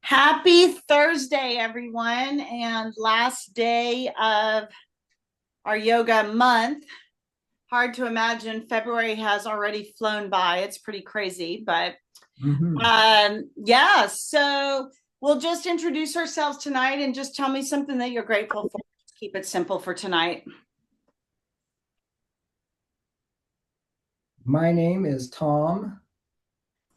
Happy Thursday, everyone, and last day of our yoga month. Hard to imagine February has already flown by. It's pretty crazy, but Mhm. yeah, so we'll just introduce ourselves tonight and just tell me something that you're grateful for. Just keep it simple for tonight. My name is Tom,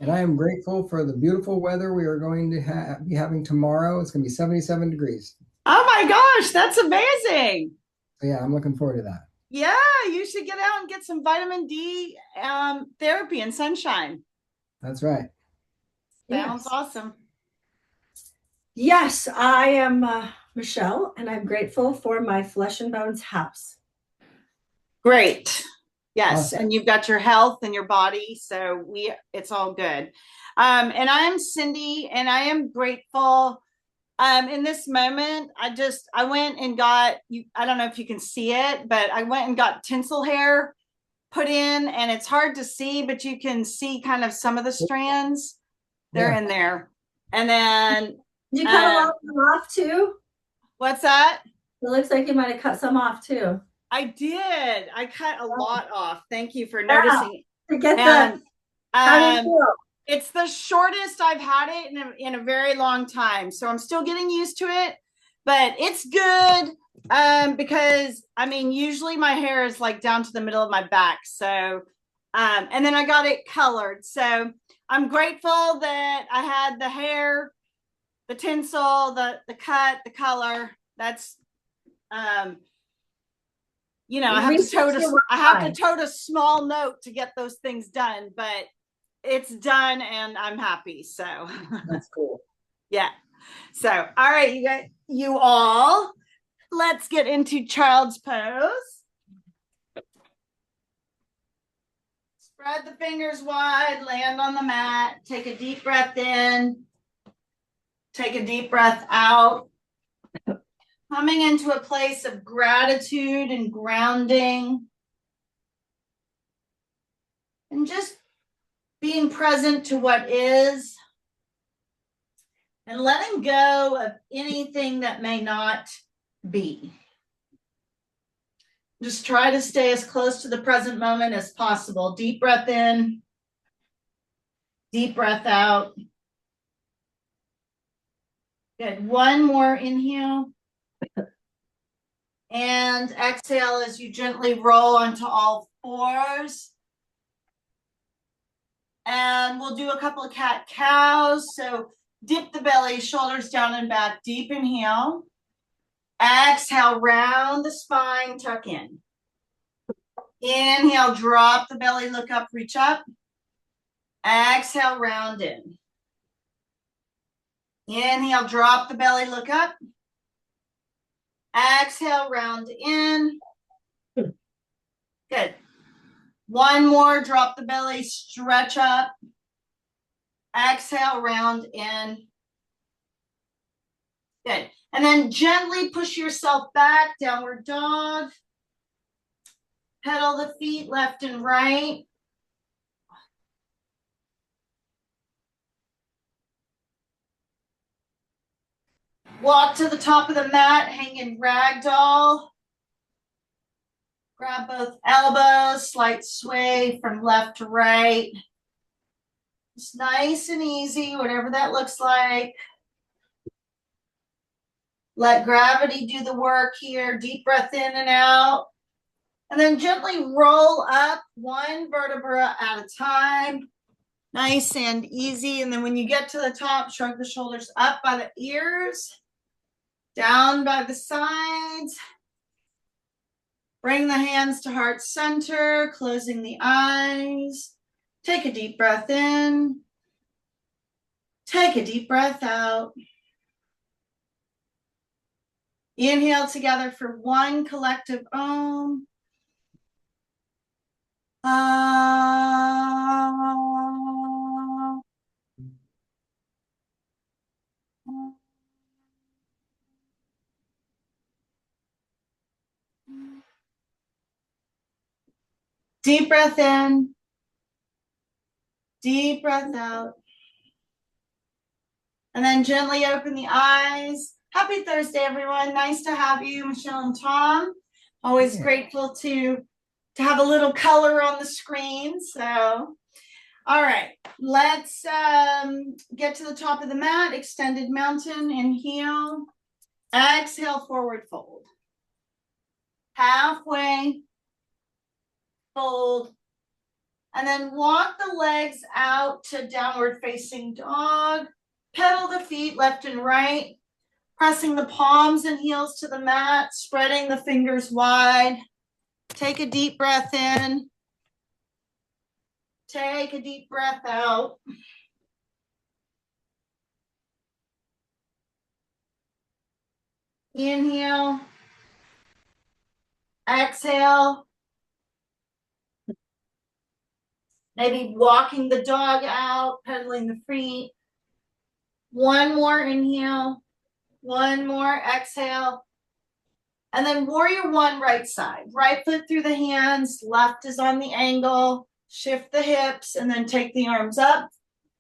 and I am grateful for the beautiful weather we are going to be having tomorrow. It's going to be 77 degrees. Oh my gosh, that's amazing. So, yeah, I'm looking forward to that. Yeah, you should get out and get some vitamin D therapy and sunshine. That's right. Sounds Yes. awesome. Yes, I am Michelle, and I'm grateful for my flesh and bones house. Great. Yes, Awesome. and you've got your health and your body, so it's all good. And I'm Cindy, and I am grateful. In this moment, I went and got you. I don't know if you can see it, but I went and got tinsel hair put in, and it's hard to see, but you can see kind of some of the strands. They're Yeah. in there. And then Did you cut a lot of them off too? what's that? It looks like you might have cut some off too. I did. I cut a lot off. Thank you for Wow. noticing. To get And how do you um, feel? it's the shortest I've had it in a very long time. So I'm still getting used to it, but it's good. Because I mean, usually my hair is like down to the middle of my back. So, and then I got it colored. So I'm grateful that I had the hair, the tinsel, the cut, the color. That's, I have to Research tote your I have to why. tote a small note to get those things done, but it's done and I'm happy. So That's cool. yeah. So all right, you all, let's get into child's pose. Spread the fingers wide, land on the mat, take a deep breath in, take a deep breath out. Coming into a place of gratitude and grounding. And just being present to what is and letting go of anything that may not be. Just try to stay as close to the present moment as possible. Deep breath in, deep breath out. Good. One more inhale. And exhale as you gently roll onto all fours. And we'll do a couple of cat cows. So dip the belly, shoulders down and back. Deep inhale. Exhale, round the spine, tuck in. Inhale, drop the belly, look up, reach up. Exhale, round in. Inhale, drop the belly, look up. Exhale, round in. Good. One more, drop the belly, stretch up. Exhale, round in. Good. And then gently push yourself back, downward dog. Pedal the feet left and right. Walk to the top of the mat, hang in ragdoll. Grab both elbows, slight sway from left to right. It's nice and easy, whatever that looks like. Let gravity do the work here. Deep breath in and out. And then gently roll up one vertebra at a time. Nice and easy. And then when you get to the top, shrug the shoulders up by the ears, down by the sides. Bring the hands to heart center, closing the eyes. Take a deep breath in. Take a deep breath out. Inhale together for one collective Om. Deep breath in. Deep breath out. And then gently open the eyes. Happy Thursday, everyone. Nice to have you, Michelle and Tom. Always grateful to have a little color on the screen. So, all right, let's get to the top of the mat. Extended mountain, inhale. Exhale, forward fold. Halfway, fold. And then walk the legs out to downward facing dog. Pedal the feet left and right. Pressing the palms and heels to the mat. Spreading the fingers wide. Take a deep breath in. Take a deep breath out. Inhale. Exhale. Maybe walking the dog out, pedaling the feet. One more inhale. One more exhale. And then warrior one, right side. Right foot through the hands. Left is on the angle. Shift the hips and then take the arms up.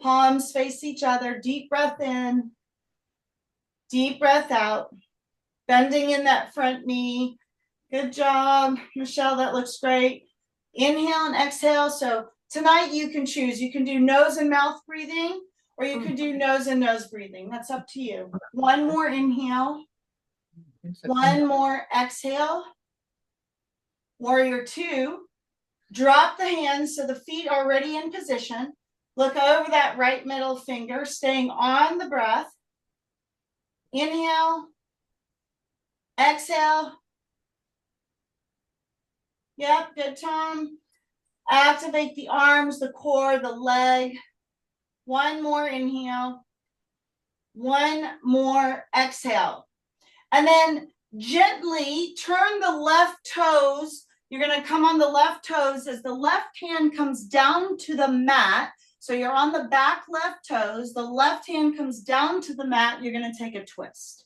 Palms face each other. Deep breath in. Deep breath out. Bending in that front knee. Good job, Michelle. That looks great. Inhale and exhale. So tonight you can choose. You can do nose and mouth breathing, or you can do nose and nose breathing. That's up to you. One more inhale. One more exhale. Warrior two. Drop the hands so the feet are already in position. Look over that right middle finger, staying on the breath. Inhale. Exhale. Yep, good, Tom. Activate the arms, the core, the leg. One more inhale. One more exhale. And then gently turn the left toes. You're going to come on the left toes as the left hand comes down to the mat. So you're on the back left toes. The left hand comes down to the mat. You're going to take a twist.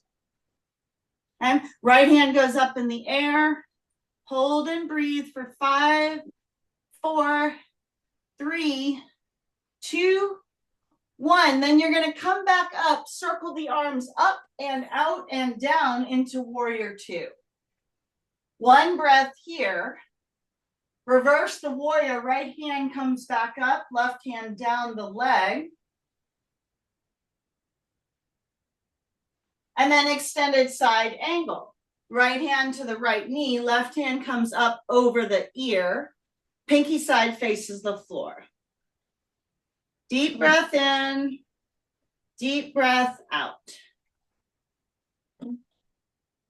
And right hand goes up in the air. Hold and breathe for 5, 4, 3, 2, 1. Then you're going to come back up, circle the arms up and out and down into warrior two. One breath here. Reverse the warrior. Right hand comes back up, left hand down the leg. And then extended side angle. Right hand to the right knee, left hand comes up over the ear. Pinky side faces the floor. Deep breath in, deep breath out.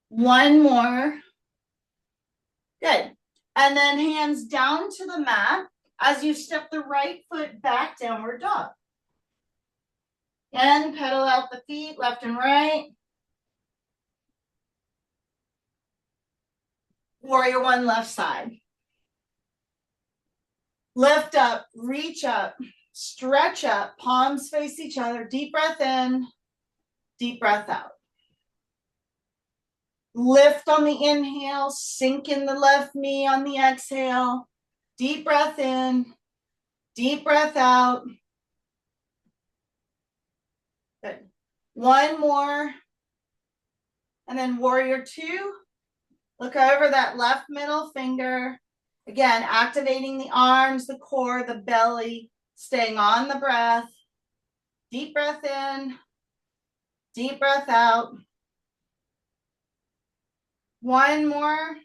One more. Good. And then hands down to the mat as you step the right foot back, downward dog. And pedal out the feet left and right. Warrior one, left side. Lift up, reach up, stretch up, palms face each other. Deep breath in, deep breath out. Lift on the inhale, sink in the left knee on the exhale. Deep breath in, deep breath out. Good. One more. And then warrior two. Look over that left middle finger. Again, activating the arms, the core, the belly, staying on the breath. Deep breath in, deep breath out. One more.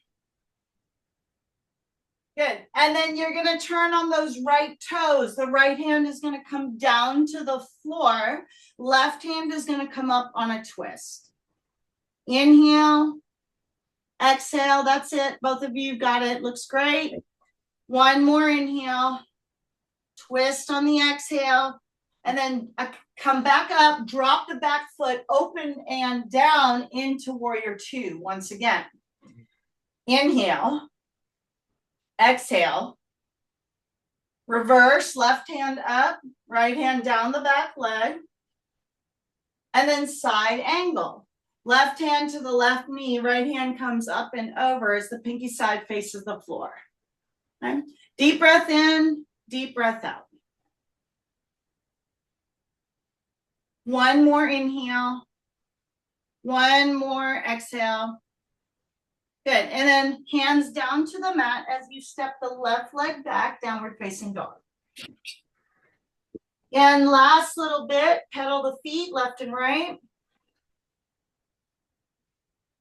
Good. And then you're going to turn on those right toes. The right hand is going to come down to the floor. Left hand is going to come up on a twist. Inhale. Exhale. That's it. Both of you got it. Looks great. One more inhale. Twist on the exhale. And then come back up. Drop the back foot open and down into warrior two once again. Inhale. Exhale. Reverse. Left hand up. Right hand down the back leg. And then side angle. Left hand to the left knee, right hand comes up and over as the pinky side faces the floor. Okay. Deep breath in, deep breath out. One more inhale. One more exhale. Good. And then hands down to the mat as you step the left leg back, downward facing dog. And last little bit, pedal the feet left and right.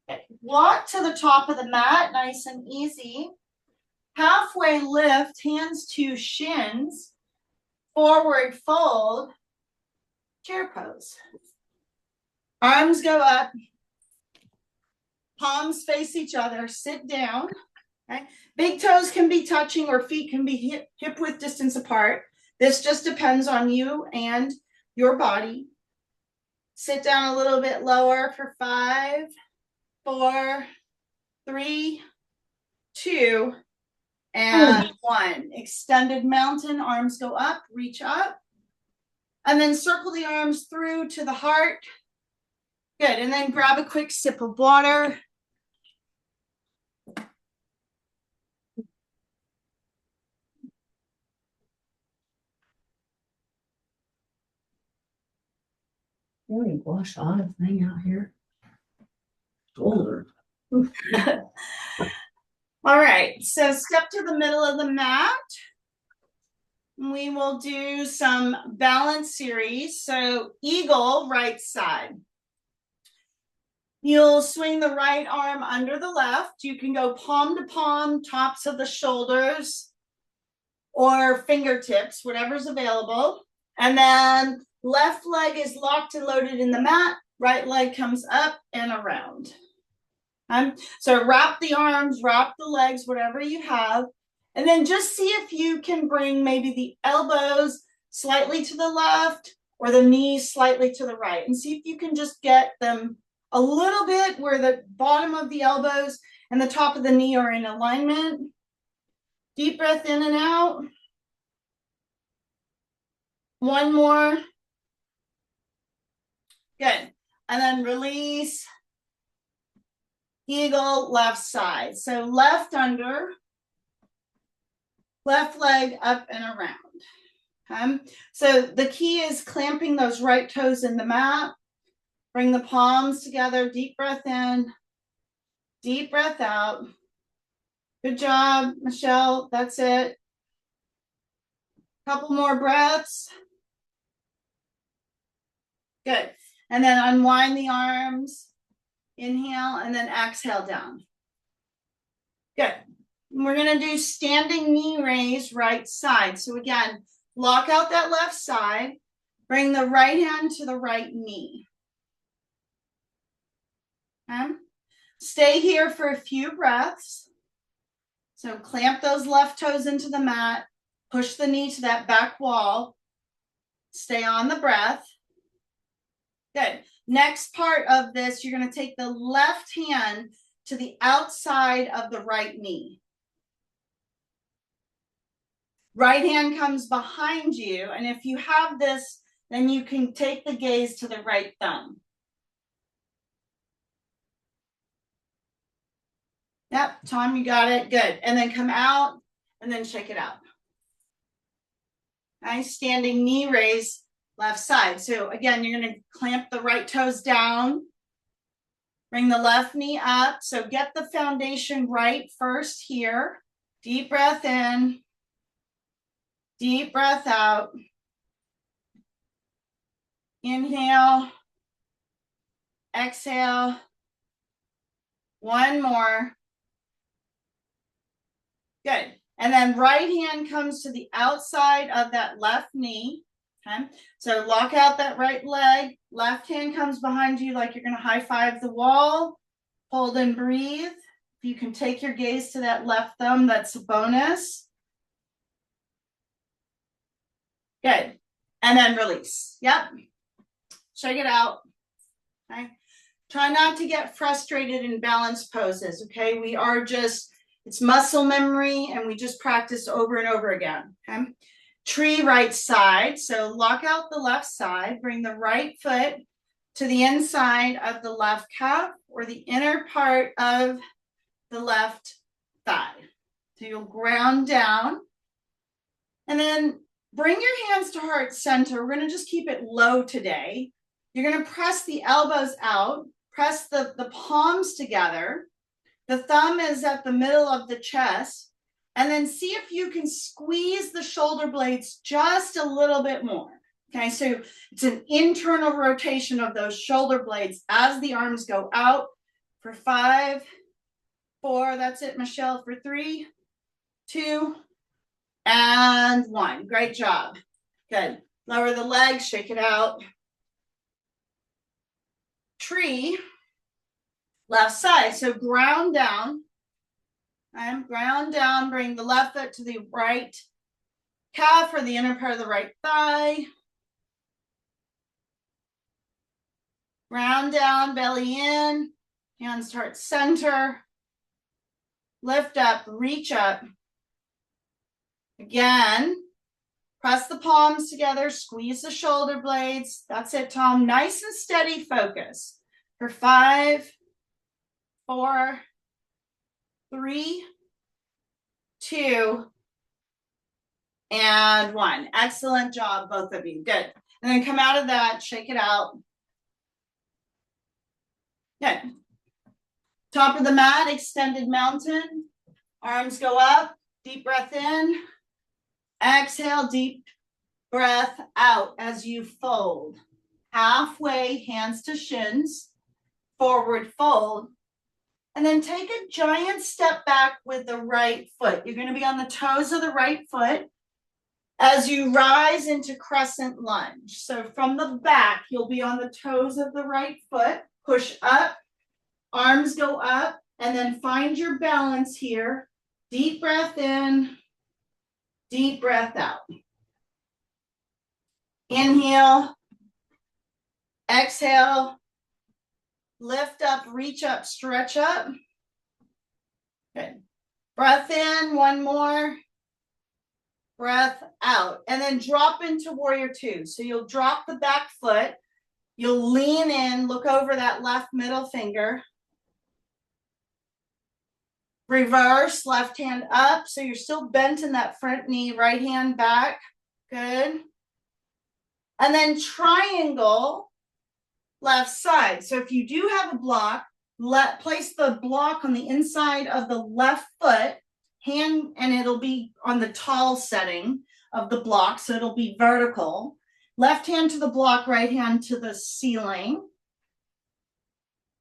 Okay. Walk to the top of the mat, nice and easy. Halfway lift, hands to shins, forward fold, chair pose. Arms go up, palms face each other, sit down. Okay. Big toes can be touching or feet can be hip width distance apart. This just depends on you and your body. Sit down a little bit lower for 5, 4, 3, 2, and 1. Extended mountain, arms go up, reach up. And then circle the arms through to the heart. Good, and then grab a quick sip of water. Really blush on a thing out here. Shoulder. All right, so step to the middle of the mat. We will do some balance series. So eagle, right side. You'll swing the right arm under the left. You can go palm to palm, tops of the shoulders, or fingertips, whatever's available. And then left leg is locked and loaded in the mat. Right leg comes up and around. So wrap the arms, wrap the legs, whatever you have. And then just see if you can bring maybe the elbows slightly to the left or the knees slightly to the right. And see if you can just get them a little bit where the bottom of the elbows and the top of the knee are in alignment. Deep breath in and out. One more. Good. And then release. Eagle, left side. So left under, left leg up and around. So the key is clamping those right toes in the mat. Bring the palms together. Deep breath in. Deep breath out. Good job, Michelle. That's it. Couple more breaths. Good. And then unwind the arms. Inhale and then exhale down. Good. We're going to do standing knee raise right side. So again, lock out that left side. Bring the right hand to the right knee. Okay. Stay here for a few breaths. So clamp those left toes into the mat. Push the knee to that back wall. Stay on the breath. Good. Next part of this, you're going to take the left hand to the outside of the right knee. Right hand comes behind you, and if you have this, then you can take the gaze to the right thumb. Yep, Tom, you got it. Good. And then come out and then shake it out. Nice standing knee raise. Left side. So again, you're going to clamp the right toes down. Bring the left knee up. So get the foundation right first here. Deep breath in. Deep breath out. Inhale. Exhale. One more. Good. And then right hand comes to the outside of that left knee. Okay, so lock out that right leg. Left hand comes behind you like you're going to high five the wall. Hold and breathe. If you can take your gaze to that left thumb, that's a bonus. Good. And then release. Yep. Shake it out. Okay. Try not to get frustrated in balance poses. Okay. We are just, it's muscle memory and we just practice over and over again. Okay. Tree right side. So lock out the left side. Bring the right foot to the inside of the left calf or the inner part of the left thigh. So you'll ground down. And then bring your hands to heart center. We're going to just keep it low today. You're going to press the elbows out, press the palms together. The thumb is at the middle of the chest. And then see if you can squeeze the shoulder blades just a little bit more. Okay, so it's an internal rotation of those shoulder blades as the arms go out for 5, 4. That's it, Michelle, for 3, 2, and 1. Great job. Good. Lower the legs, shake it out. Tree, left side. So ground down. And ground down, bring the left foot to the right calf or the inner part of the right thigh. Ground down, belly in, hands heart center. Lift up, reach up. Again, press the palms together, squeeze the shoulder blades. That's it, Tom. Nice and steady focus. For 5, 4, 3, 2, and 1. Excellent job, both of you. Good. And then come out of that, shake it out. Good. Top of the mat, extended mountain. Arms go up, deep breath in. Exhale, deep breath out as you fold. Halfway, hands to shins. Forward fold. And then take a giant step back with the right foot. You're going to be on the toes of the right foot as you rise into crescent lunge. So from the back, you'll be on the toes of the right foot. Push up, arms go up, and then find your balance here. Deep breath in, deep breath out. Inhale, exhale, lift up, reach up, stretch up. Good. Breath in, one more. Breath out. And then drop into warrior 2. So you'll drop the back foot. You'll lean in, look over that left middle finger. Reverse, left hand up. So you're still bent in that front knee, right hand back. Good. And then triangle, left side. So if you do have a block, place the block on the inside of the left foot, hand, and it'll be on the tall setting of the block. So it'll be vertical. Left hand to the block, right hand to the ceiling.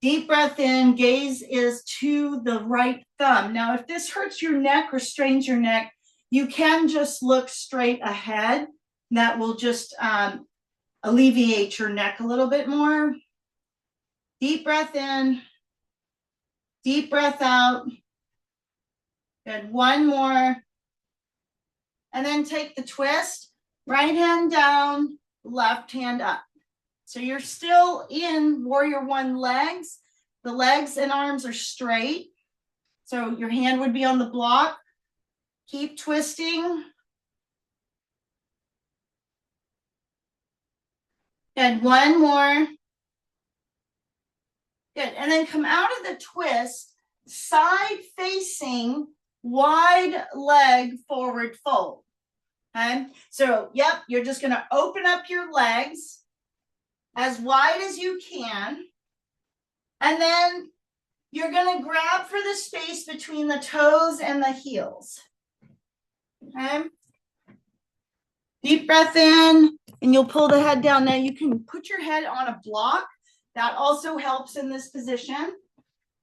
Deep breath in, gaze is to the right thumb. Now, if this hurts your neck or strains your neck, you can just look straight ahead. That will just alleviate your neck a little bit more. Deep breath in, deep breath out. Good, one more. And then take the twist, right hand down, left hand up. So you're still in warrior 1 legs. The legs and arms are straight. So your hand would be on the block. Keep twisting. And one more. Good. And then come out of the twist, side facing, wide leg forward fold. Okay. So, yep, you're just going to open up your legs as wide as you can. And then you're going to grab for the space between the toes and the heels. Okay. Deep breath in, and you'll pull the head down. Now you can put your head on a block. That also helps in this position.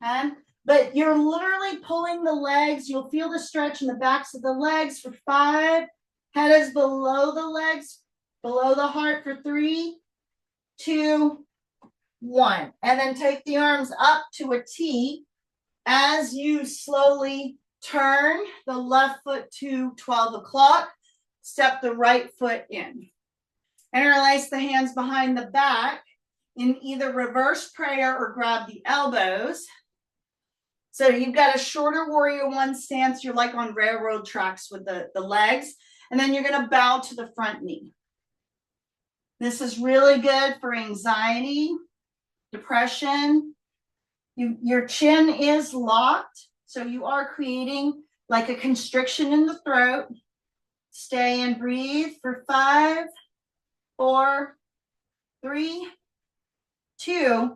Okay. But you're literally pulling the legs. You'll feel the stretch in the backs of the legs for 5. Head is below the legs, below the heart for 3, 2, 1. And then take the arms up to a T as you slowly turn the left foot to 12 o'clock. Step the right foot in. Interlace the hands behind the back in either reverse prayer or grab the elbows. So you've got a shorter warrior 1 stance. You're like on railroad tracks with the legs. And then you're going to bow to the front knee. This is really good for anxiety, depression. Your chin is locked. So you are creating like a constriction in the throat. Stay and breathe for 5, 4, 3, 2,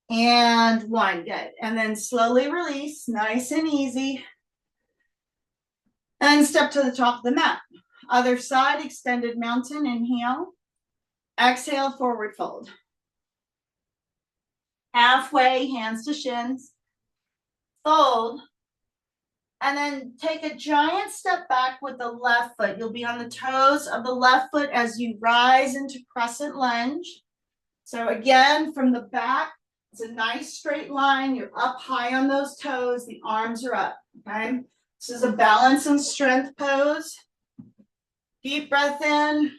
and 1. Good. And then slowly release, nice and easy. And step to the top of the mat. Other side, extended mountain, inhale. Exhale, forward fold. Halfway, hands to shins. Fold. And then take a giant step back with the left foot. You'll be on the toes of the left foot as you rise into crescent lunge. So again, from the back, it's a nice straight line. You're up high on those toes. The arms are up, okay? This is a balance and strength pose. Deep breath in.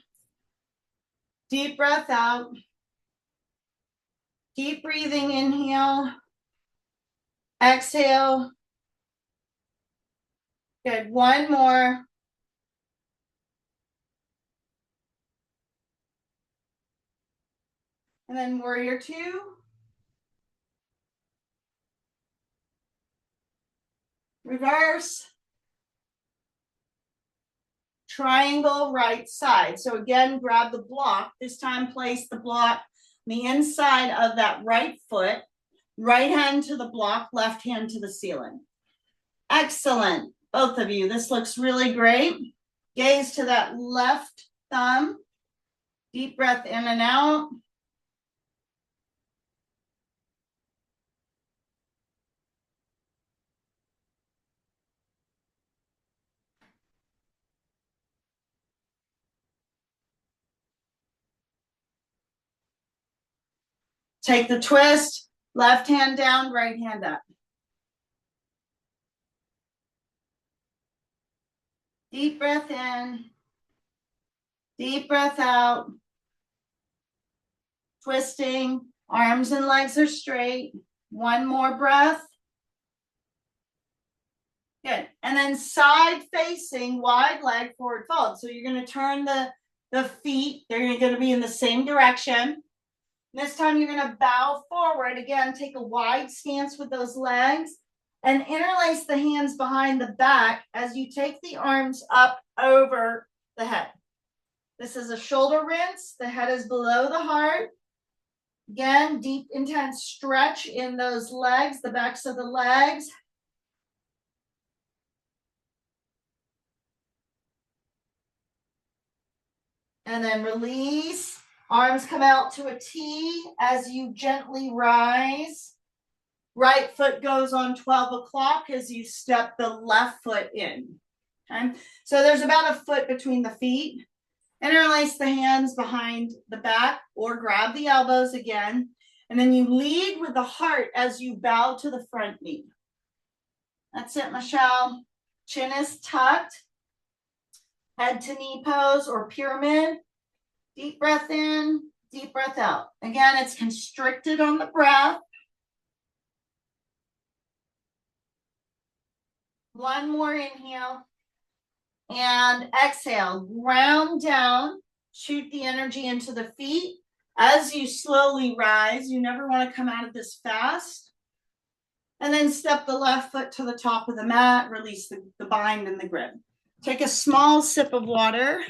Deep breath out. Keep breathing, inhale. Exhale. Good, 1 more. And then warrior 2. Reverse. Triangle right side. So again, grab the block. This time place the block on the inside of that right foot. Right hand to the block, left hand to the ceiling. Excellent. Both of you. This looks really great. Gaze to that left thumb. Deep breath in and out. Take the twist, left hand down, right hand up. Deep breath in, deep breath out. Twisting, arms and legs are straight. 1 more breath. Good. And then side facing, wide leg forward fold. So you're going to turn the feet. They're going to be in the same direction. This time you're going to bow forward. Again, take a wide stance with those legs and interlace the hands behind the back as you take the arms up over the head. This is a shoulder rinse. The head is below the heart. Again, deep, intense stretch in those legs, the backs of the legs. And then release. Arms come out to a T as you gently rise. Right foot goes on 12 o'clock as you step the left foot in. Okay? So there's about a foot between the feet. Interlace the hands behind the back or grab the elbows again. And then you lead with the heart as you bow to the front knee. That's it, Michelle. Chin is tucked. Head to knee pose or pyramid. Deep breath in, deep breath out. Again, it's constricted on the breath. 1 more inhale. And exhale, ground down. Shoot the energy into the feet. As you slowly rise, you never want to come out of this fast. And then step the left foot to the top of the mat. Release the bind and the grip. Take a small sip of water.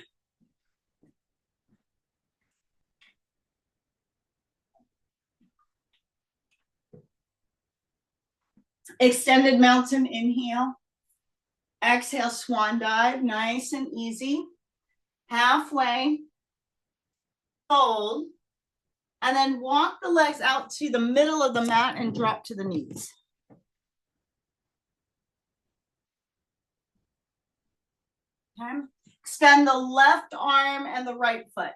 Extended mountain inhale. Exhale, swan dive, nice and easy. Halfway. Fold. And then walk the legs out to the middle of the mat and drop to the knees. Okay. Extend the left arm and the right foot.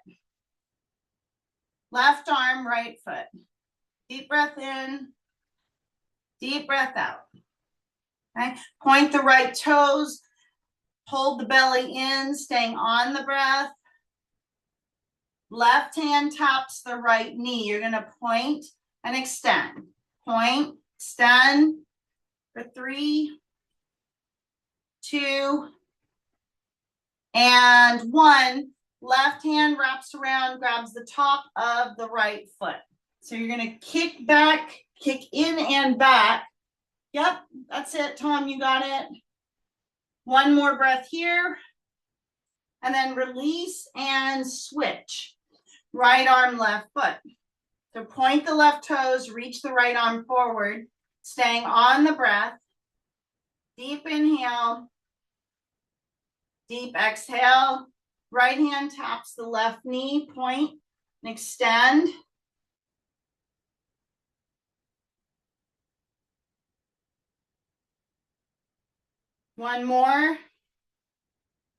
Left arm, right foot. Deep breath in. Deep breath out. Okay. Point the right toes. Hold the belly in, staying on the breath. Left hand taps the right knee. You're going to point and extend. Point, extend for 3, 2, and 1. Left hand wraps around, grabs the top of the right foot. So you're going to kick back, kick in and back. Yep, that's it, Tom, you got it. 1 more breath here. And then release and switch. Right arm, left foot. So point the left toes, reach the right arm forward, staying on the breath. Deep inhale, deep exhale. Right hand taps the left knee, point and extend. One more.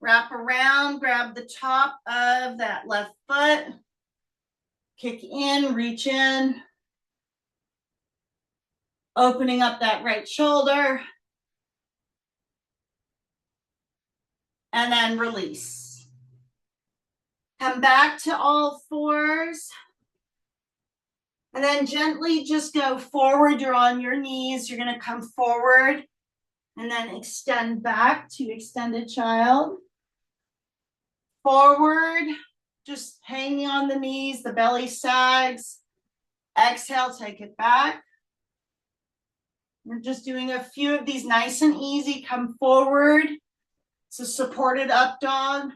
Wrap around, grab the top of that left foot. Kick in, reach in. Opening up that right shoulder. And then release. Come back to all fours. And then gently just go forward. You're on your knees. You're going to come forward and then extend back to extended child. Forward, just hanging on the knees, the belly sags. Exhale, take it back. We're just doing a few of these nice and easy. Come forward. It's a supported up dog.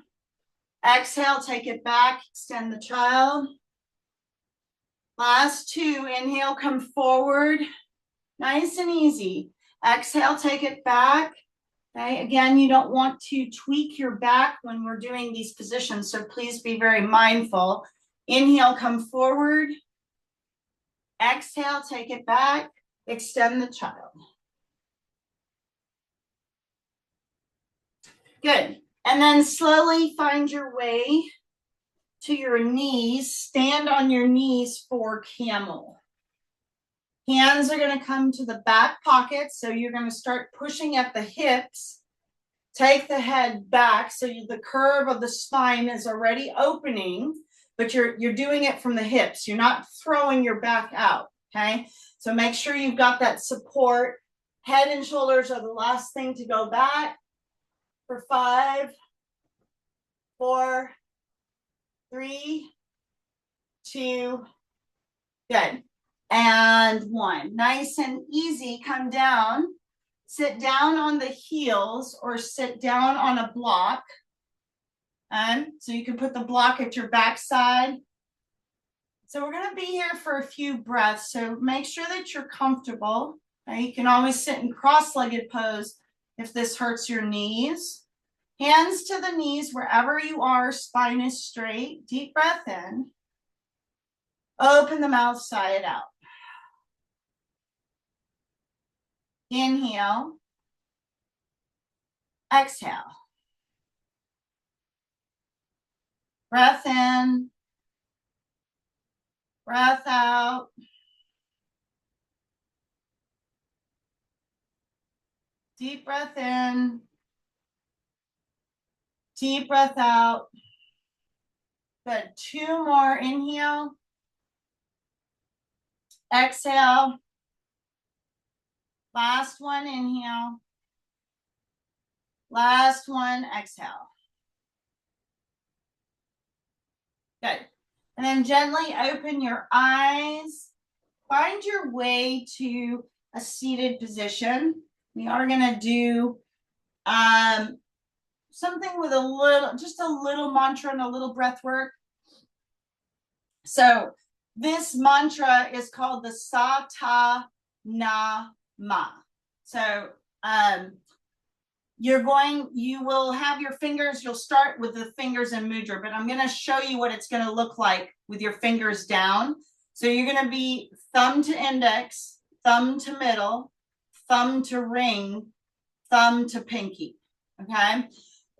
Exhale, take it back, extend the child. Last two, inhale, come forward. Nice and easy. Exhale, take it back. Okay, again, you don't want to tweak your back when we're doing these positions, so please be very mindful. Inhale, come forward. Exhale, take it back. Extend the child. Good. And then slowly find your way to your knees. Stand on your knees for camel. Hands are going to come to the back pocket. So you're going to start pushing at the hips. Take the head back. So the curve of the spine is already opening, but you're doing it from the hips. You're not throwing your back out. Okay. So make sure you've got that support. Head and shoulders are the last thing to go back. For 5, 4, 3, 2, good. And 1. Nice and easy. Come down. Sit down on the heels or sit down on a block. So you can put the block at your backside. So we're going to be here for a few breaths. So make sure that you're comfortable. Okay? You can always sit in cross-legged pose if this hurts your knees. Hands to the knees wherever you are, spine is straight. Deep breath in. Open the mouth, sigh it out. Inhale. Exhale. Breath in. Breath out. Deep breath in. Deep breath out. Good. 2 more. Inhale. Exhale. Last one. Inhale. Last one. Exhale. Good. And then gently open your eyes. Find your way to a seated position. We are going to do something with just a little mantra and a little breath work. So this mantra is called the Sa Ta Na Ma. So you will have your fingers, you'll start with the fingers in mudra, but I'm going to show you what it's going to look like with your fingers down. So you're going to be thumb to index, thumb to middle, thumb to ring, thumb to pinky. Okay.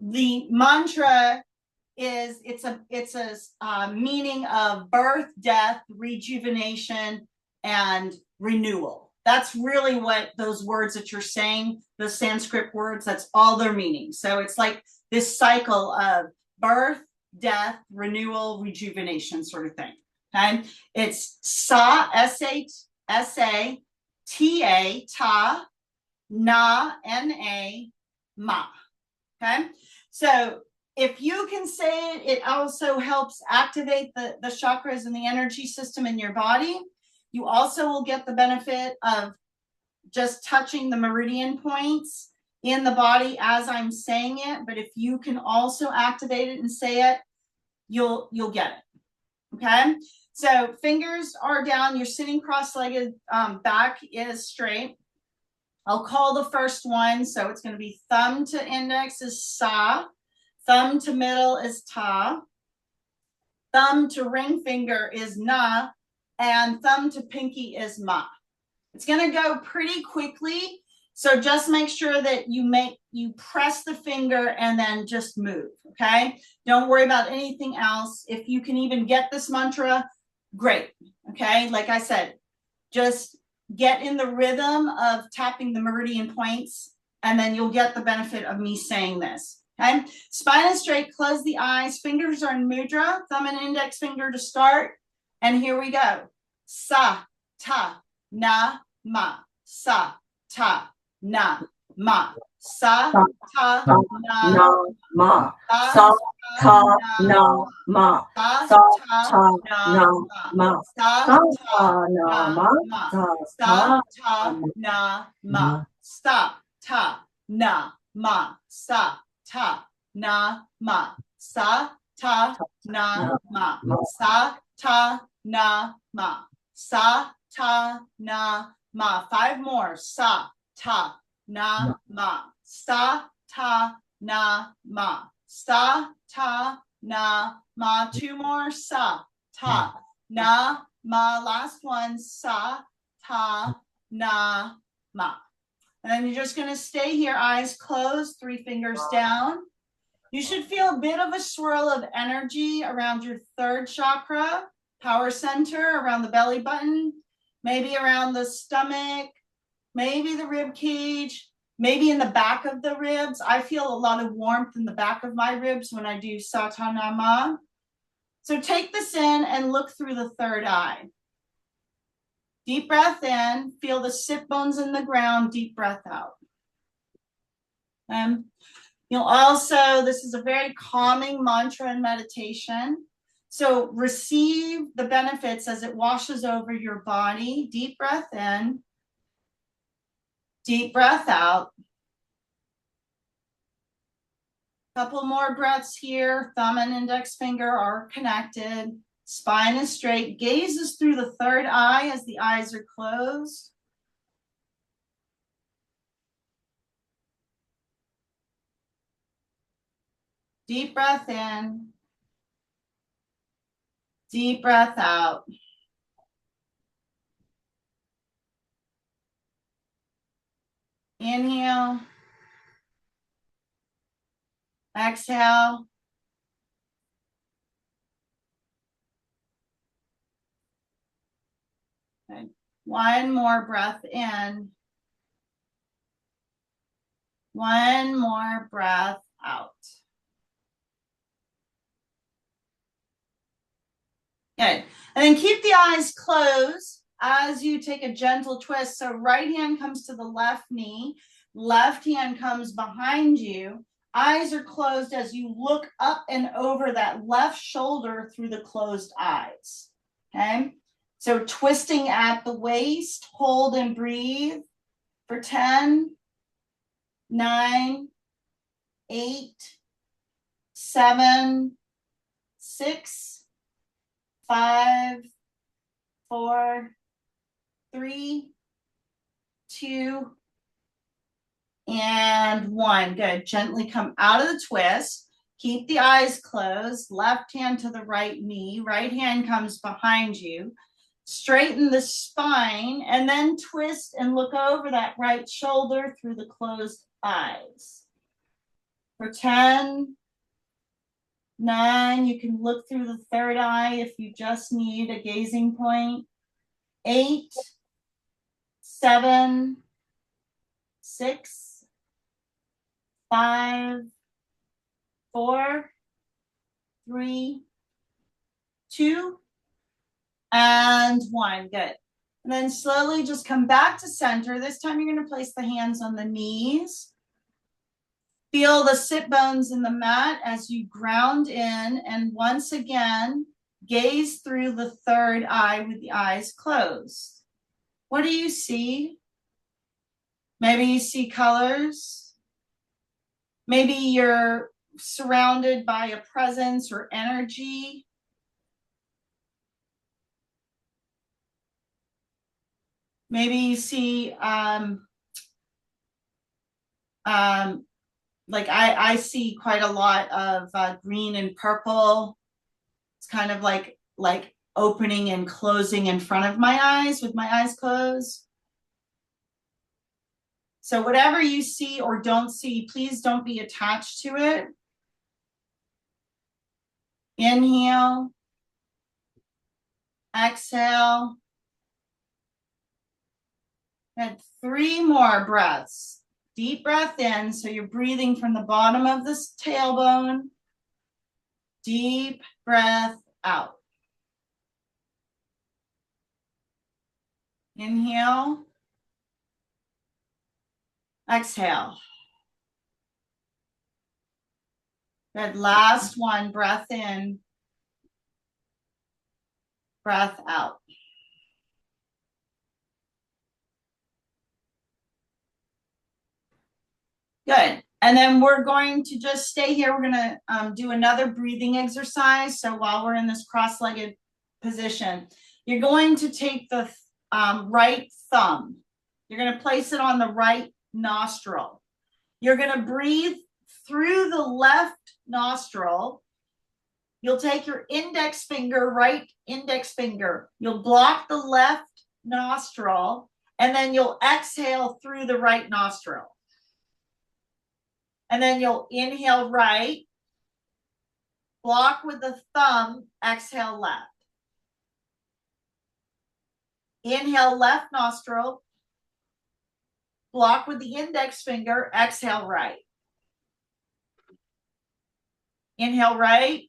The mantra is it's a meaning of birth, death, rejuvenation, and renewal. That's really what those words that you're saying, the Sanskrit words, that's all their meaning. So it's like this cycle of birth, death, renewal, rejuvenation sort of thing. Okay. It's Sa, S-A, T-A, Ta, Na, N-A, Ma. Okay. So if you can say it, it also helps activate the chakras and the energy system in your body. You also will get the benefit of just touching the meridian points in the body as I'm saying it. But if you can also activate it and say it, you'll get it. Okay. So fingers are down. You're sitting cross-legged. Back is straight. I'll call the first one. So it's going to be thumb to index is sa. Thumb to middle is ta. Thumb to ring finger is na. And thumb to pinky is ma. It's going to go pretty quickly. So just make sure that you press the finger and then just move. Okay. Don't worry about anything else. If you can even get this mantra, great. Okay. Like I said, just get in the rhythm of tapping the meridian points, and then you'll get the benefit of me saying this. Okay. Spine is straight. Close the eyes. Fingers are in mudra. Thumb and index finger to start. And here we go. Sa, ta, na, ma. Sa, ta, na, ma. Sa, ta, na, ma. sa, Ta, na, ma. sa, Sa, ta, na, ma. sa, Ta, ta, na, na, ma. sa, ta, na, ma. Sa, ta, na, ma. Sa, ta, na, ma. Sa, ta, na, ma. Sa, ta, na, ma. Sa, ta, na, ma. 5 more. Sa, ta, na, ma. Sa, ta, na, ma. Sa, ta, na, ma. 2 more. Sa, ta, na, ma. Last one. Sa, ta, na, ma. And then you're just going to stay here, eyes closed, 3 fingers down. You should feel a bit of a swirl of energy around your 3rd chakra, power center, around the belly button, maybe around the stomach, maybe the rib cage, maybe in the back of the ribs. I feel a lot of warmth in the back of my ribs when I do Satanama. So take this in and look through the 3rd eye. Deep breath in, feel the sit bones in the ground, deep breath out. You'll also, this is a very calming mantra and meditation. So receive the benefits as it washes over your body. Deep breath in, deep breath out. Couple more breaths here. Thumb and index finger are connected. Spine is straight. Gaze is through the 3rd eye as the eyes are closed. Deep breath in. Deep breath out. Inhale. Exhale. Okay. 1 more breath in. 1 more breath out. Good. And then keep the eyes closed as you take a gentle twist. So right hand comes to the left knee. Left hand comes behind you. Eyes are closed as you look up and over that left shoulder through the closed eyes. Okay. So twisting at the waist, hold and breathe for 10, 9, 8, 7, 6, 5, 4, 3, 2, and 1. Good. Gently come out of the twist. Keep the eyes closed. Left hand to the right knee. Right hand comes behind you. Straighten the spine and then twist and look over that right shoulder through the closed eyes. For 10, 9, you can look through the 3rd eye if you just need a gazing point. 8, 7, 6, 5, 4, 3, 2, and 1. Good. And then slowly just come back to center. This time you're going to place the hands on the knees. Feel the sit bones in the mat as you ground in, and once again, gaze through the 3rd eye with the eyes closed. What do you see? Maybe you see colors. Maybe you're surrounded by a presence or energy. Maybe you see, like I see quite a lot of green and purple. It's kind of like opening and closing in front of my eyes with my eyes closed. So whatever you see or don't see, please don't be attached to it. Inhale. Exhale. And 3 more breaths. Deep breath in, so you're breathing from the bottom of this tailbone. Deep breath out. Inhale. Exhale. Good. Last one, breath in. Breath out. Good. And then we're going to just stay here. We're going to do another breathing exercise. So while we're in this cross-legged position, you're going to take the right thumb. You're going to place it on the right nostril. You're going to breathe through the left nostril. You'll take your index finger, right index finger. You'll block the left nostril, and then you'll exhale through the right nostril. And then you'll inhale right, block with the thumb, exhale left. Inhale left nostril, block with the index finger, exhale right. Inhale right,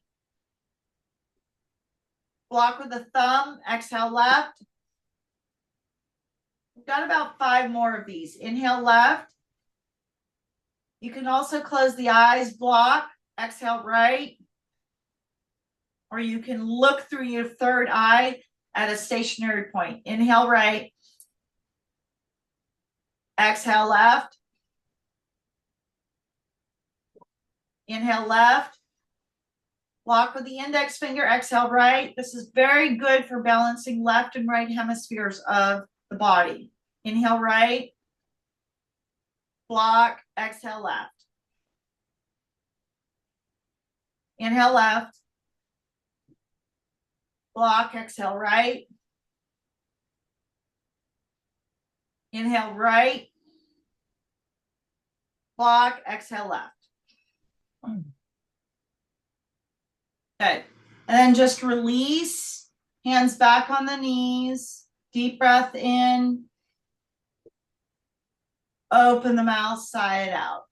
block with the thumb, exhale left. We've got about 5 more of these. Inhale left. You can also close the eyes, block, exhale right. Or you can look through your third eye at a stationary point. Inhale right. Exhale left. Inhale left. Block with the index finger, exhale right. This is very good for balancing left and right hemispheres of the body. Inhale right. Block, exhale left. Inhale left. Block, exhale right. Inhale right. Block, exhale left. Good. And then just release. Hands back on the knees. Deep breath in. Open the mouth, sigh it out.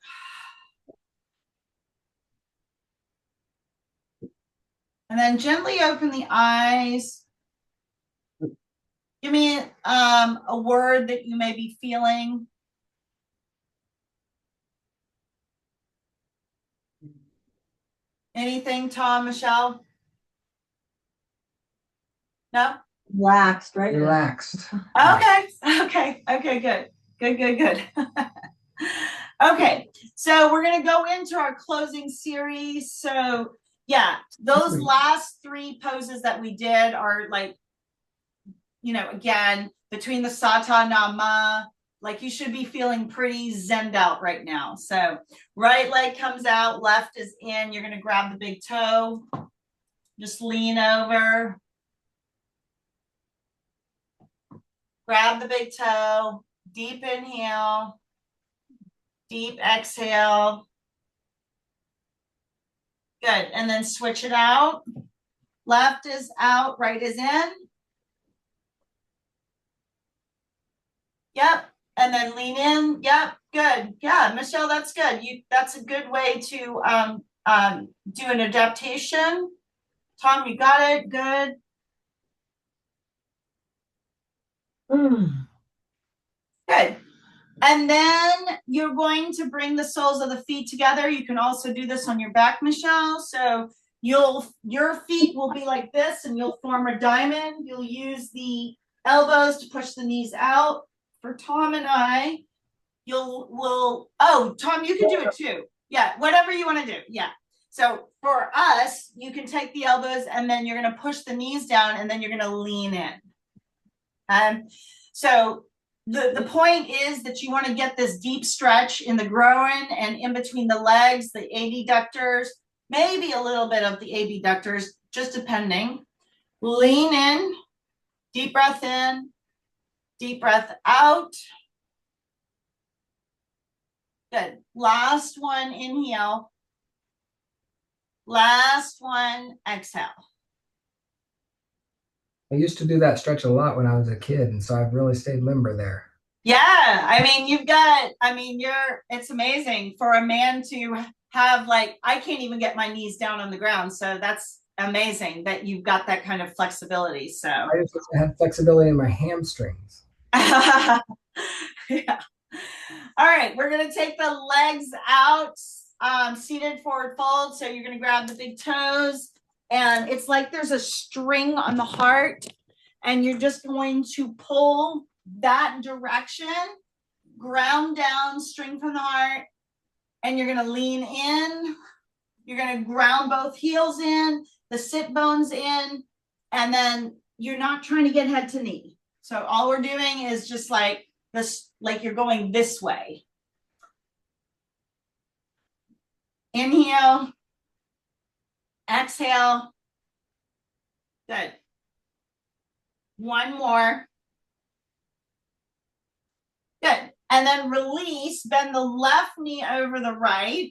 And then gently open the eyes. Give me a word that you may be feeling. Anything, Tom, Michelle? No? Relaxed, right? Relaxed. Okay, good. Good. Okay, so we're going to go into our closing series. So yeah, those last 3 poses that we did are like, you know, again, between the Sata Nama, like you should be feeling pretty zenned out right now. So right leg comes out, left is in. You're going to grab the big toe, just lean over. Grab the big toe, deep inhale, deep exhale. Good, and then switch it out. Left is out, right is in. Yep, and then lean in. Yep, good. Yeah, Michelle, that's good. That's a good way to do an adaptation. Tom, you got it. Good. Good. And then you're going to bring the soles of the feet together. You can also do this on your back, Michelle. So your feet will be like this and you'll form a diamond. You'll use the elbows to push the knees out. For Tom and I, Tom, you can do it too. Yeah, whatever you want to do. Yeah. So for us, you can take the elbows and then you're going to push the knees down and then you're going to lean in. So the point is that you want to get this deep stretch in the groin and in between the legs, the adductors, maybe a little bit of the abductors, just depending. Lean in, deep breath in, deep breath out. Good. Last one, inhale. Last one, exhale. I used to do that stretch a lot when I was a kid, and so I've really stayed limber there. Yeah, I mean, it's amazing for a man to have, like, I can't even get my knees down on the ground. So that's amazing that you've got that kind of flexibility. So I just have flexibility in my hamstrings. yeah. All right, we're gonna take the legs out, seated forward fold. So you're gonna grab the big toes, and it's like there's a string on the heart, and you're just going to pull that direction, ground down, string from the heart, and you're gonna lean in. You're gonna ground both heels in, the sit bones in, and then you're not trying to get head to knee. So all we're doing is just like this, like you're going this way. Inhale, exhale. Good. One more. Good. And then release, bend the left knee over the right.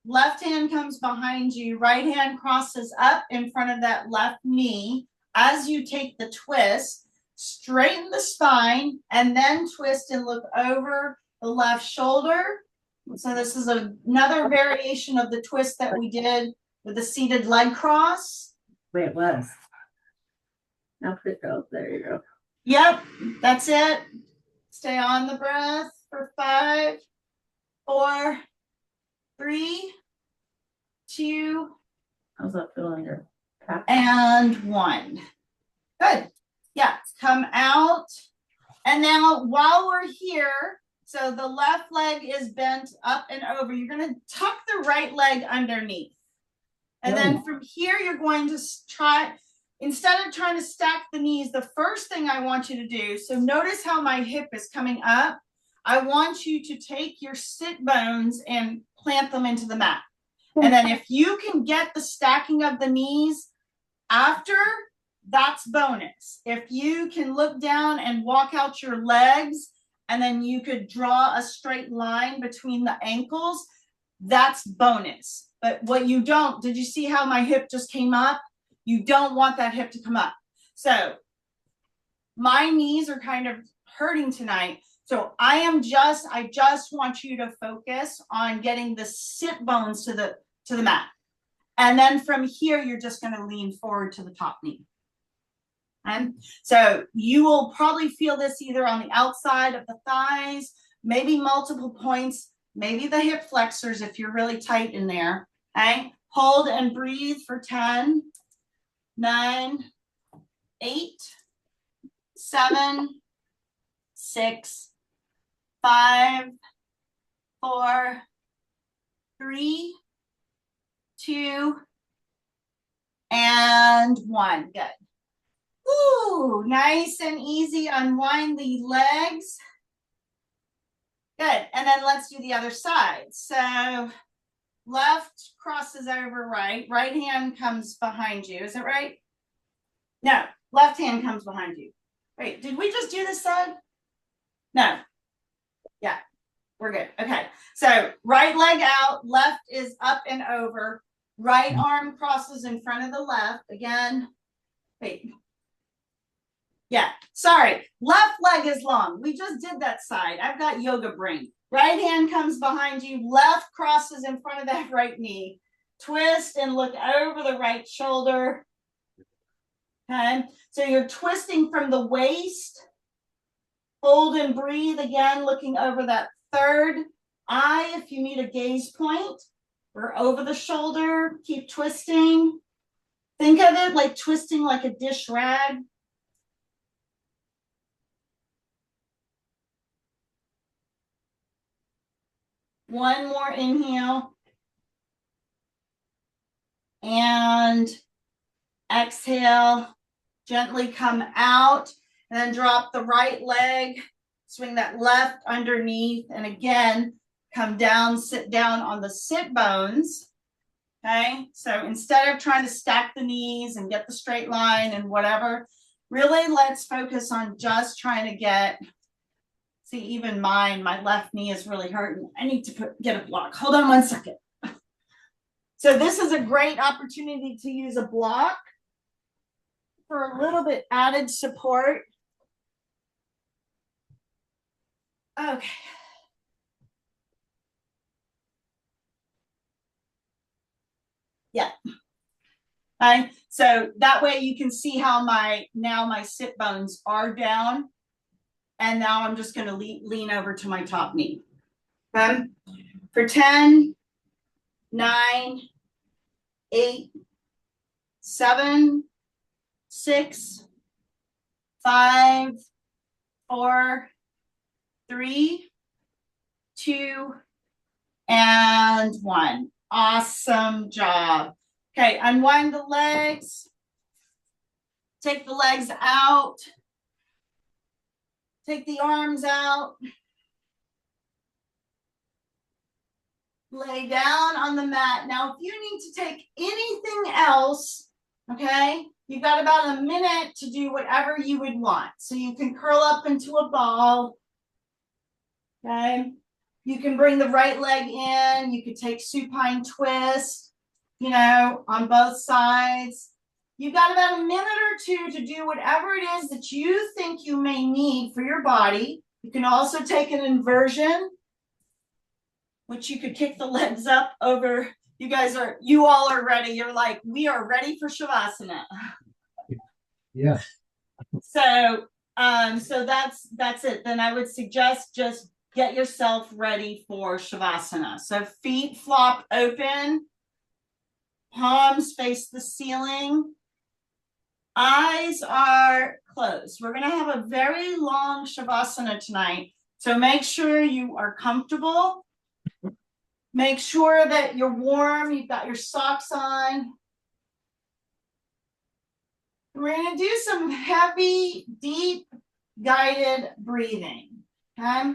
Left hand comes behind you, right hand crosses up in front of that left knee. As you take the twist, straighten the spine, and then twist and look over the left shoulder. So this is another variation of the twist that we did with the seated leg cross. Wait, it was. Now put it out. There you go. Yep, that's it. Stay on the breath for 5, 4, 3, 2. How's that feeling? Your back? And 1. Good. Yeah, come out. And now while we're here, so the left leg is bent up and over, you're going to tuck the right leg underneath. And then from here, you're going to try, instead of trying to stack the knees, the first thing I want you to do, so notice how my hip is coming up. I want you to take your sit bones and plant them into the mat. And then if you can get the stacking of the knees after, that's bonus. If you can look down and walk out your legs, and then you could draw a straight line between the ankles, that's bonus. But what you don't, did you see how my hip just came up? You don't want that hip to come up. So my knees are kind of hurting tonight. So I just want you to focus on getting the sit bones to the mat. And then from here, you're just going to lean forward to the top knee. And so you will probably feel this either on the outside of the thighs, maybe multiple points, maybe the hip flexors if you're really tight in there. Okay, hold and breathe for 10, 9, 8, 7, 6, 5, 4, 3, 2, and 1. Good. Ooh, nice and easy. Unwind the legs. Good. And then let's do the other side. So left crosses over right. Right hand comes behind you. Is that right? No. Left hand comes behind you. Wait, did we just do this side? No. Yeah, we're good. Okay. So right leg out. Left is up and over. Right arm crosses in front of the left. Again. Wait. Yeah, sorry. Left leg is long. We just did that side. I've got yoga brain. Right hand comes behind you. Left crosses in front of that right knee. Twist and look over the right shoulder. Okay, so you're twisting from the waist. Hold and breathe again, looking over that third eye if you need a gaze point. Or over the shoulder. Keep twisting. Think of it like twisting like a dish rag. One more inhale. And exhale. Gently come out and then drop the right leg, swing that left underneath, and again, come down, sit down on the sit bones. Okay, so instead of trying to stack the knees and get the straight line and whatever, really let's focus on just trying to get, see, even mine, my left knee is really hurting. I need to get a block. Hold on one second. So this is a great opportunity to use a block for a little bit added support. Okay. Yeah. Okay. So that way you can see how my sit bones are down. And now I'm just going to lean over to my top knee. Okay. For 10, 9, 8, 7, 6, 5, 4, 3, 2, and 1. Awesome job. Okay, unwind the legs. Take the legs out. Take the arms out. Lay down on the mat. Now, if you need to take anything else, okay, you've got about a minute to do whatever you would want. So you can curl up into a ball. Okay. You can bring the right leg in. You could take supine twist, you know, on both sides. You've got about a minute or two to do whatever it is that you think you may need for your body. You can also take an inversion, which you could kick the legs up over. You all are ready. You're like, we are ready for Shavasana. Yes. So that's it. Then I would suggest just get yourself ready for Shavasana. So feet flop open, palms face the ceiling, eyes are closed. We're going to have a very long Shavasana tonight. So make sure you are comfortable. Make sure that you're warm. You've got your socks on. We're going to do some heavy, deep, guided breathing. Okay.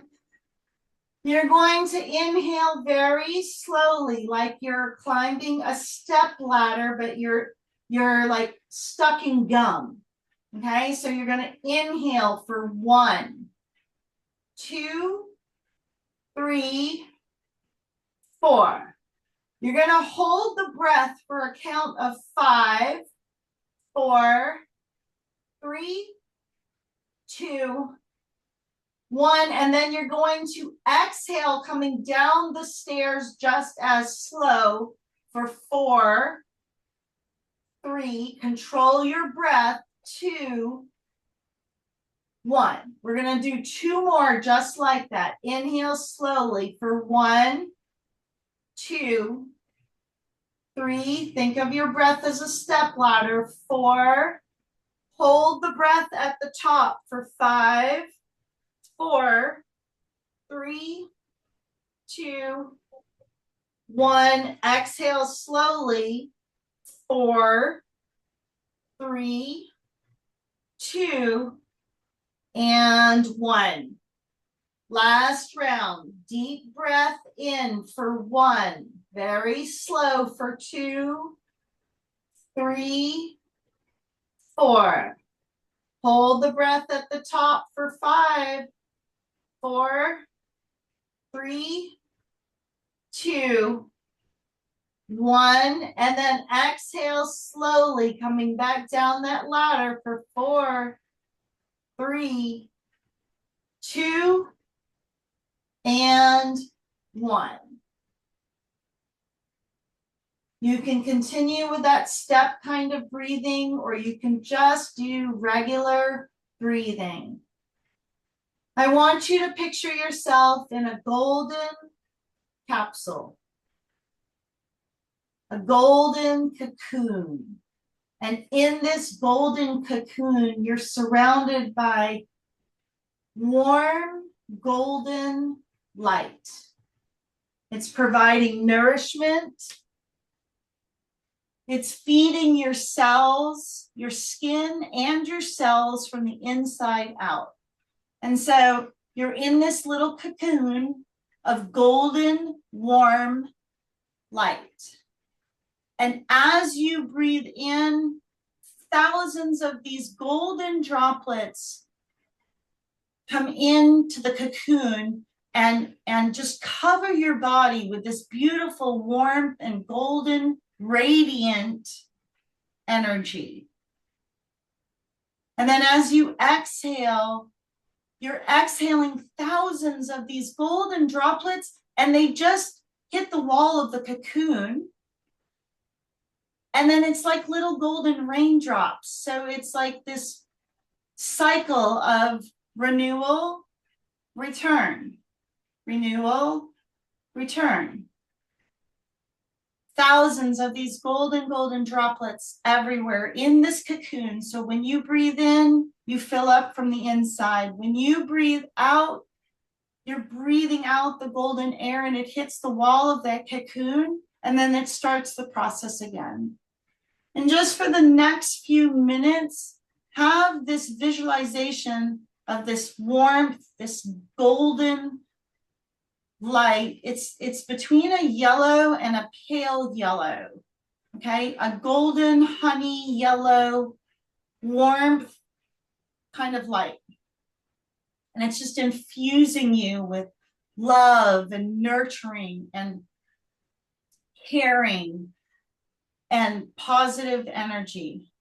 You're going to inhale very slowly, like you're climbing a step ladder, but you're like stuck in gum. Okay, so you're going to inhale for 1, 2, 3, 4. You're going to hold the breath for a count of 5, 4, 3, 2, 1, and then you're going to exhale coming down the stairs just as slow for 4, 3, control your breath, 2, 1. We're going to do 2 more just like that. Inhale slowly for 1, 2, 3. Think of your breath as a step ladder. 4. Hold the breath at the top for 5, 4, 3, 2, 1. Exhale slowly. 4, 3, 2, and 1. Last round. Deep breath in for 1. Very slow for 2, 3, 4. Hold the breath at the top for 5, 4, 3, 2, 1. And then exhale slowly, coming back down that ladder for 4, 3, 2, and 1. You can continue with that step kind of breathing, or you can just do regular breathing. I want you to picture yourself in a golden capsule, a golden cocoon. And in this golden cocoon, you're surrounded by warm golden light. It's providing nourishment. It's feeding your cells, your skin and your cells from the inside out. And so you're in this little cocoon of golden, warm light. And as you breathe in, thousands of these golden droplets come into the cocoon and just cover your body with this beautiful warmth and golden, radiant energy. And then as you exhale, you're exhaling thousands of these golden droplets, and they just hit the wall of the cocoon. And then it's like little golden raindrops. So it's like this cycle of renewal, return, renewal, return. Thousands of these golden droplets everywhere in this cocoon. So when you breathe in, you fill up from the inside. When you breathe out, you're breathing out the golden air and it hits the wall of that cocoon, and then it starts the process again. And just for the next few minutes, have this visualization of this warmth, this golden light. It's between a yellow and a pale yellow, okay? A golden, honey, yellow, warmth kind of light. And it's just infusing you with love and nurturing and caring and positive energy.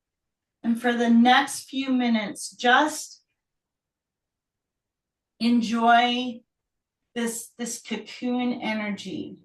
And for the next few minutes, just enjoy this cocoon energy.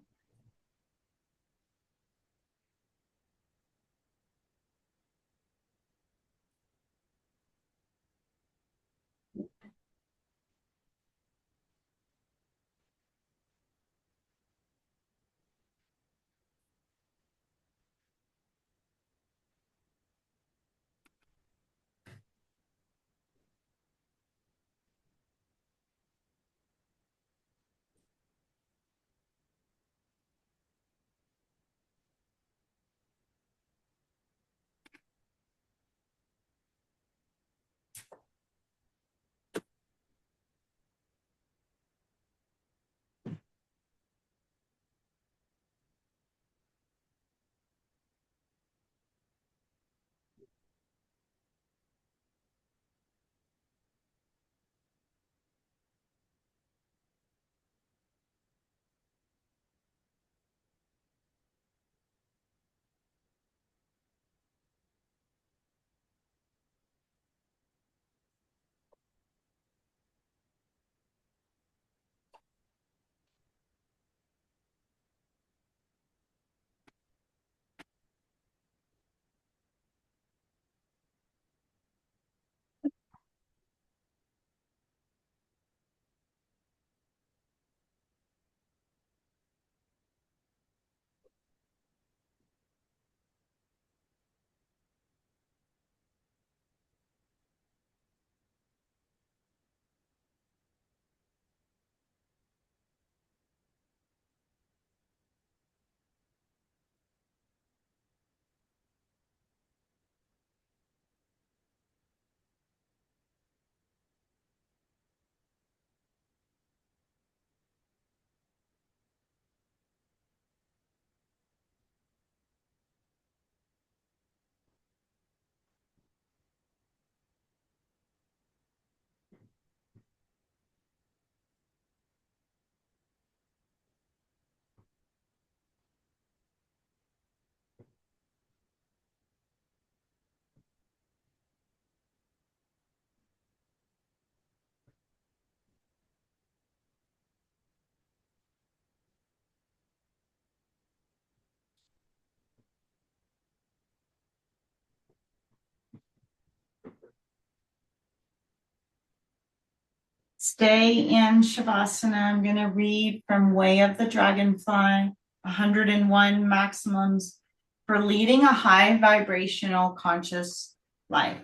Stay in Shavasana. I'm going to read from Way of the Dragonfly, 101 Maxims for Leading a High Vibrational Conscious Life.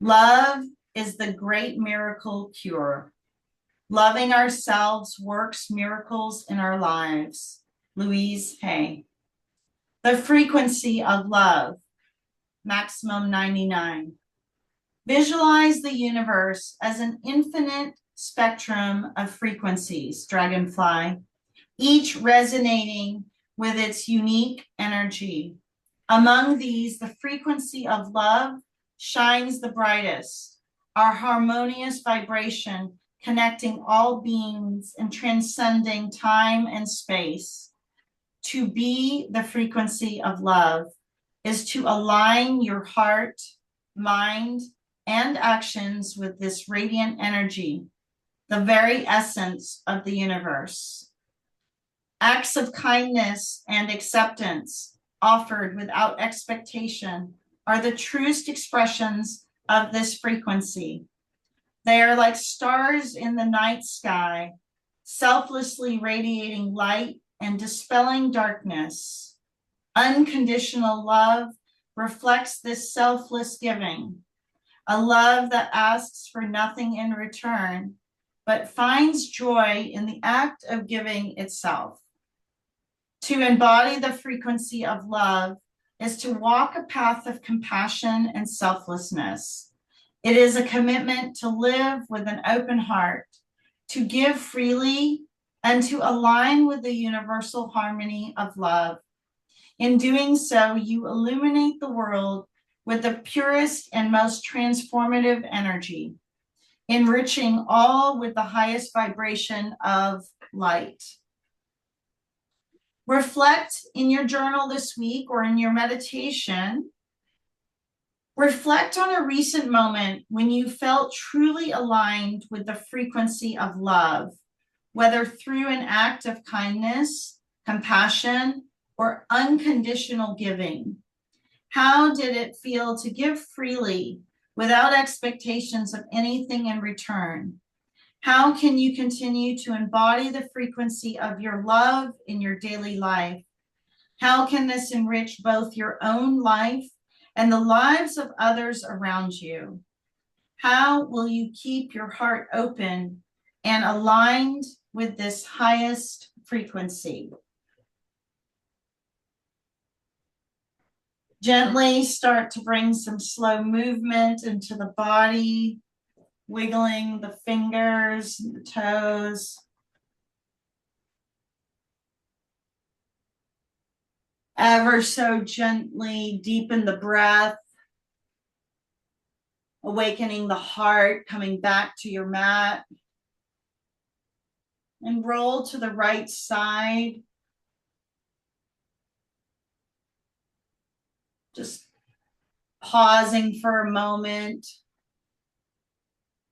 Love is the great miracle cure. Loving ourselves works miracles in our lives. Louise Hay. the frequency of love, maximum 99. Visualize the universe as an infinite spectrum of frequencies, dragonfly, each resonating with its unique energy. Among these, the frequency of love shines the brightest, our harmonious vibration connecting all beings and transcending time and space. To be the frequency of love is to align your heart, mind, and actions with this radiant energy, the very essence of the universe. Acts of kindness and acceptance offered without expectation are the truest expressions of this frequency. They are like stars in the night sky, selflessly radiating light and dispelling darkness. Unconditional love reflects this selfless giving, a love that asks for nothing in return, but finds joy in the act of giving itself. To embody the frequency of love is to walk a path of compassion and selflessness. It is a commitment to live with an open heart, to give freely, and to align with the universal harmony of love. In doing so, you illuminate the world with the purest and most transformative energy, enriching all with the highest vibration of light. Reflect in your journal this week or in your meditation. Reflect on a recent moment when you felt truly aligned with the frequency of love, whether through an act of kindness, compassion, or unconditional giving. How did it feel to give freely without expectations of anything in return? How can you continue to embody the frequency of your love in your daily life? How can this enrich both your own life and the lives of others around you? How will you keep your heart open and aligned with this highest frequency? Gently start to bring some slow movement into the body, wiggling the fingers, the toes. Ever so gently deepen the breath, awakening the heart, coming back to your mat. And roll to the right side. Just pausing for a moment,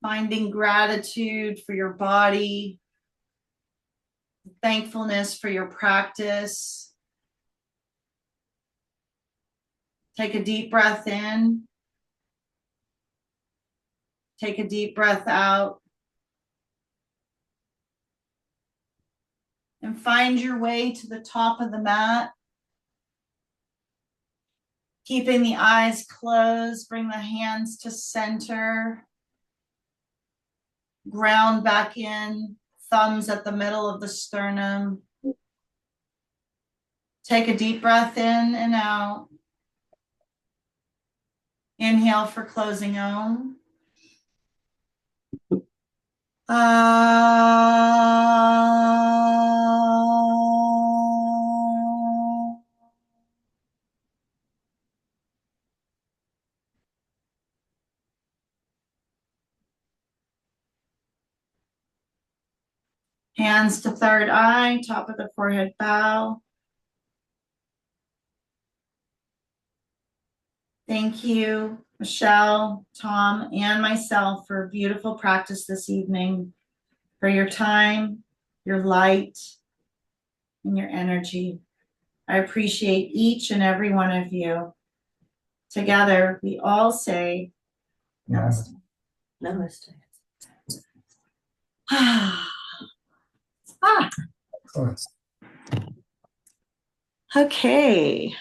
finding gratitude for your body, thankfulness for your practice. Take a deep breath in. Take a deep breath out. And find your way to the top of the mat. Keeping the eyes closed, bring the hands to center. Ground back in, thumbs at the middle of the sternum. Take a deep breath in and out. Inhale for closing Om. Hands to third eye, top of the forehead bow. Thank you, Michelle, Tom, and myself for a beautiful practice this evening, for your time, your light, and your energy. I appreciate each and every one of you. Together, we all say Namaste. Namaste. Excellent. Okay.